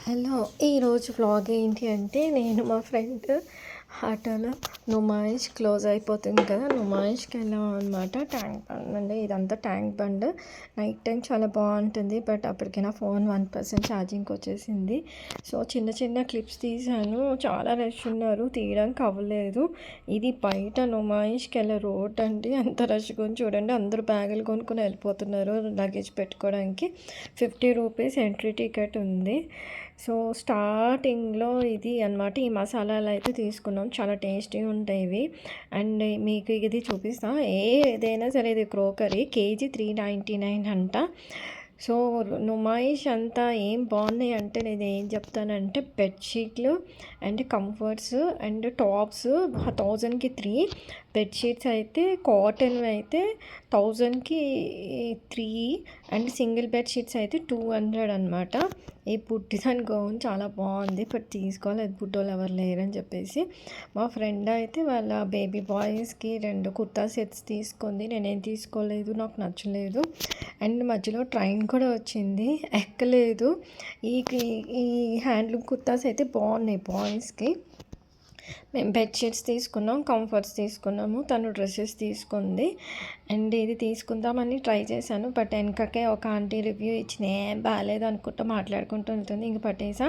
Hello! ఈరోజు vlog ఏంటి అంటే, నేను మా ఫ్రెండ్ ఆటోలో నుమాయిష్ క్లోజ్ అయిపోతుంది కదా! నుమాయిష్‌కి వెళ్ళాం అనమాట. ట్యాంక్ బండ్ అండి. ఇదంతా ట్యాంక్ బండ్. నైట్ టైం చాలా బాగుంటుంది. బట్ అప్పటికి నా ఫోన్ 1% ఛార్జింగ్‌కి వచ్చేసింది. సో చిన్న చిన్న క్లిప్స్ తీశాను. చాలా రష్ ఉన్నారు. తీయడానికి అవ్వలేదు. ఇది బయట నుమాయిష్‌కి వెళ్ళే రోడ్ అండి. ఎంత రష్‌గా ఉంది చూడండి. అందరూ బ్యాగులు కొనుక్కొని వెళ్ళిపోతున్నారు లగేజ్ పెట్టుకోవడానికి. 50 రూపీస్ ఎంట్రీ టికెట్ ఉంది. సో స్టార్టింగ్‌లో ఇది అనమాట. ఈ మసాలాలు అయితే తీసుకున్నాం. చాలా టేస్టీగా ఉంటాయి ఇవి. అండ్ మీకు ఇది చూపిస్తా. ఏదైనా సరే ఇది క్రోకరీ కేజీ 399 అంట. సో నుమాయిష్ అంతా ఏం బాగున్నాయి అంటే, నేను ఏం చెప్తానంటే బెడ్షీట్లు అండ్ కంఫర్ట్స్ అండ్ టాప్స్ 1000కి 3. బెడ్షీట్స్ అయితే కాటన్ అయితే 1000కి 3 అండ్ సింగిల్ బెడ్షీట్స్ అయితే 200 అనమాట. ఈ పుట్టిదాని గౌన్ చాలా బాగుంది. బట్ తీసుకోవాలి, అది బుడ్డోళ్ళు ఎవరు లేరని చెప్పేసి. మా ఫ్రెండ్ అయితే వాళ్ళ బేబీ బాయ్స్కి 2 కుర్తా సెట్స్ తీసుకుంది. నేనేం తీసుకోలేదు, నాకు నచ్చలేదు. అండ్ మధ్యలో ట్రైన్ కూడా వచ్చింది, ఎక్కలేదు. ఈ ఈ హ్యాండ్లూమ్ కుర్తాస్ అయితే బాగున్నాయి బాయ్స్కి. మేము బెడ్షీట్స్ తీసుకున్నాం, కంఫర్ట్స్ తీసుకున్నాము. తను డ్రెస్సెస్ తీసుకుంది. అండ్ ఇది తీసుకుందామని ట్రై చేశాను. బట్ వెనకకే ఒక ఆంటీ రివ్యూ ఇచ్చింది, ఏం బాగాలేదు అనుకుంటూ మాట్లాడుకుంటూ వెళ్తుంది. ఇంక పట్టేసా.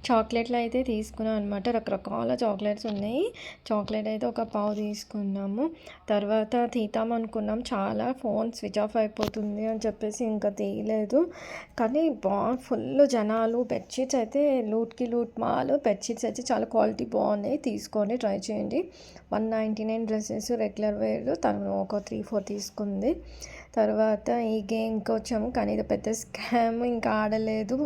చాక్లెట్లు అయితే తీసుకున్నాం అనమాట. రకరకాల చాక్లెట్స్ ఉన్నాయి. చాక్లెట్ అయితే ఒక పావు తీసుకున్నాము. తర్వాత తీద్దాం అనుకున్నాం. చాలా ఫోన్ స్విచ్ ఆఫ్ అయిపోతుంది అని చెప్పేసి ఇంకా తీయలేదు. కానీ ఫుల్ జనాలు. బెడ్షీట్స్ అయితే లూట్కి లూట్ మాల్. బెడ్షీట్స్ అయితే చాలా క్వాలిటీ బాగున్నాయి. తీసుకొని ట్రై చేయండి. 199 డ్రెస్సెస్ రెగ్యులర్ వేర్. తను ఒక 3-4 తీసుకుంది. తర్వాత ఈ గేమ్కి వచ్చాము. కానీ ఇది పెద్ద స్కామ్, ఇంకా ఆడలేదు.